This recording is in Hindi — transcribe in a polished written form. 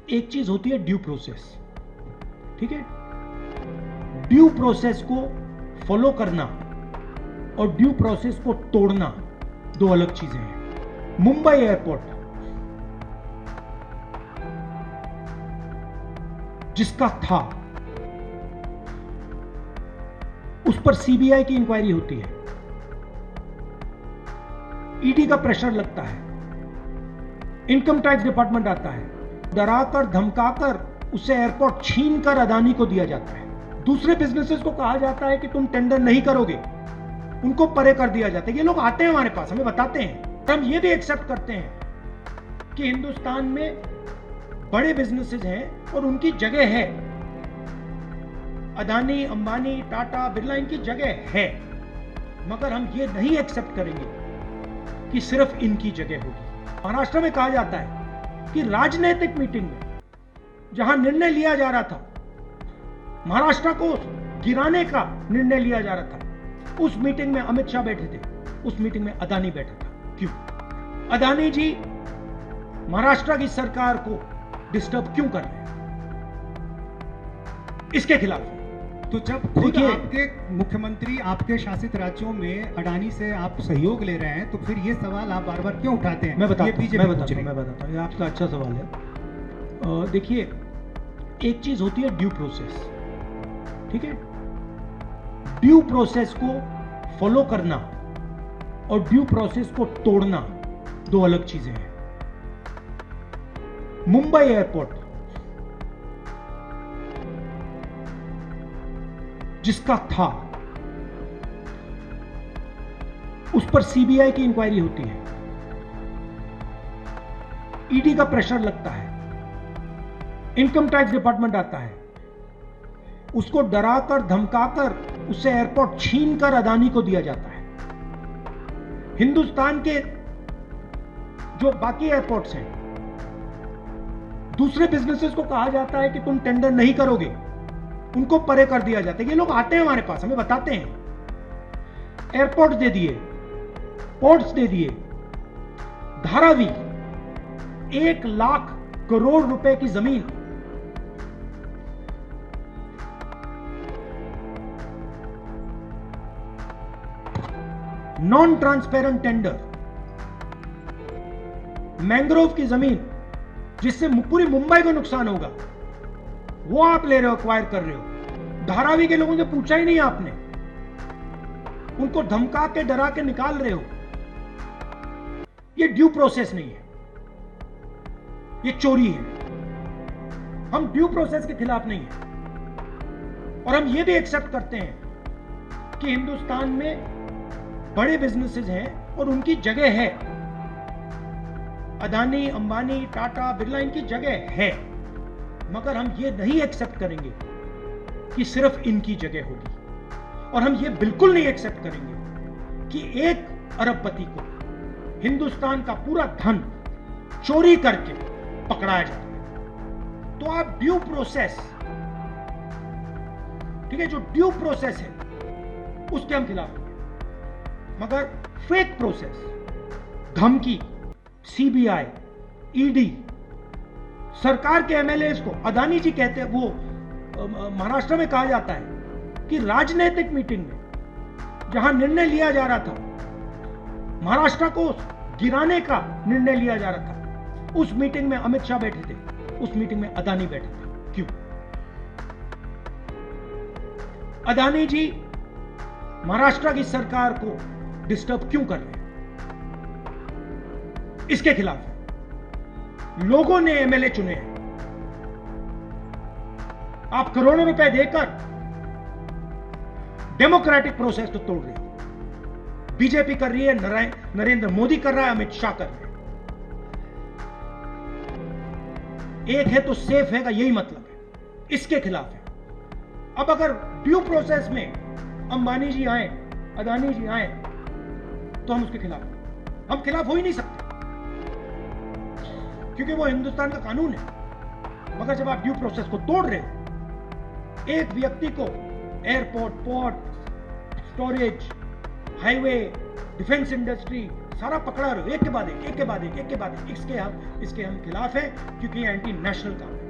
एक चीज होती है ड्यू प्रोसेस, ठीक है। ड्यू प्रोसेस को फॉलो करना और ड्यू प्रोसेस को तोड़ना दो अलग चीजें हैं। मुंबई एयरपोर्ट जिसका था, उस पर सीबीआई की इंक्वायरी होती है, ईडी का प्रेशर लगता है, इनकम टैक्स डिपार्टमेंट आता है, डराकर धमकाकर उसे एयरपोर्ट छीनकर अदानी को दिया जाता है। दूसरे बिजनेसेस को कहा जाता है कि तुम टेंडर नहीं करोगे, उनको परे कर दिया जाता है। ये लोग आते हैं हमारे पास, हमें बताते हैं, हम ये भी एक्सेप्ट करते हैं कि हिंदुस्तान में बड़े बिजनेसेस हैं और उनकी जगह है। अदानी, अंबानी, टाटा, बिरला, इनकी जगह है, मगर हम ये नहीं एक्सेप्ट करेंगे कि सिर्फ इनकी जगह होगी। महाराष्ट्र में कहा जाता है कि राजनीतिक मीटिंग में जहां निर्णय लिया जा रहा था, महाराष्ट्र को गिराने का निर्णय लिया जा रहा था, उस मीटिंग में अमित शाह बैठे थे, उस मीटिंग में अदानी बैठा था। क्यों? अदानी जी महाराष्ट्र की सरकार को डिस्टर्ब क्यों कर रहे हैं? इसके खिलाफ है। तो जब खुद आपके मुख्यमंत्री आपके शासित राज्यों में अडानी से आप सहयोग ले रहे हैं, तो फिर ये सवाल आप बार बार क्यों उठाते हैं? मैं बताता हूं, ये आपका अच्छा सवाल है। देखिए, एक चीज होती है ड्यू प्रोसेस, ठीक है। ड्यू प्रोसेस को फॉलो करना और ड्यू प्रोसेस को तोड़ना दो अलग चीजें हैं। मुंबई एयरपोर्ट जिसका था, उस पर सीबीआई की इंक्वायरी होती है, ईडी का प्रेशर लगता है, इनकम टैक्स डिपार्टमेंट आता है, उसको डराकर धमकाकर उसे एयरपोर्ट छीनकर अदानी को दिया जाता है। हिंदुस्तान के जो बाकी एयरपोर्ट्स हैं, दूसरे बिजनेसेस को कहा जाता है कि तुम टेंडर नहीं करोगे, उनको परे कर दिया जाता है। ये लोग आते हैं हमारे पास, हमें बताते हैं, एयरपोर्ट दे दिए, पोर्ट्स दे दिए, धारावी 1 लाख करोड़ रुपए की जमीन, नॉन ट्रांसपेरेंट टेंडर, मैंग्रोव की जमीन जिससे पूरी मुंबई को नुकसान होगा, वो आप ले रहे हो, एक्वायर कर रहे हो। धारावी के लोगों से पूछा ही नहीं आपने, उनको धमका के डरा के निकाल रहे हो। ये ड्यू प्रोसेस नहीं है, ये चोरी है। हम ड्यू प्रोसेस के खिलाफ नहीं है, और हम ये भी एक्सेप्ट करते हैं कि हिंदुस्तान में बड़े बिजनेसेस हैं और उनकी जगह है। अदानी, अंबानी, टाटा, बिरला, इनकी जगह है, मगर हम ये नहीं एक्सेप्ट करेंगे कि सिर्फ इनकी जगह होगी। और हम ये बिल्कुल नहीं एक्सेप्ट करेंगे कि एक अरबपति को हिंदुस्तान का पूरा धन चोरी करके पकड़ाया जाता है। तो आप ड्यू प्रोसेस, ठीक है, जो ड्यू प्रोसेस है उसके हम खिलाफ हैं, मगर फेक प्रोसेस, धमकी, सीबीआई, ईडी, सरकार के एमएलए को, अदानी जी कहते हैं, वो महाराष्ट्र में कहा जाता है कि राजनीतिक मीटिंग में जहां निर्णय लिया जा रहा था, महाराष्ट्र को गिराने का निर्णय लिया जा रहा था, उस मीटिंग में अमित शाह बैठे थे, उस मीटिंग में अदानी बैठा था। क्यों? अदानी जी महाराष्ट्र की सरकार को डिस्टर्ब क्यों कर रहे हैं? इसके खिलाफ है। लोगों ने एमएलए चुने हैं। आप करोड़ों रुपए देकर डेमोक्रेटिक प्रोसेस तो तोड़ रहे हो। बीजेपी कर रही है, नरेंद्र मोदी कर रहा है, अमित शाह कर रहे हैं। एक है तो सेफ है का यही मतलब है, इसके खिलाफ है। अब अगर ड्यू प्रोसेस में अंबानी जी आए, अदानी जी आए, तो हम उसके खिलाफ हैं। हम खिलाफ हो ही नहीं सकते, क्योंकि वो हिंदुस्तान का कानून है। मगर जब आप ड्यू प्रोसेस को तोड़ रहे हो, एक व्यक्ति को airport, port, storage, highway, defence industry, सारा पकड़ा रहे हो, एक के बाद एक, एक के बाद एक, एक के बाद एक। इसके हम खिलाफ है, क्योंकि ये एंटी नेशनल काम है।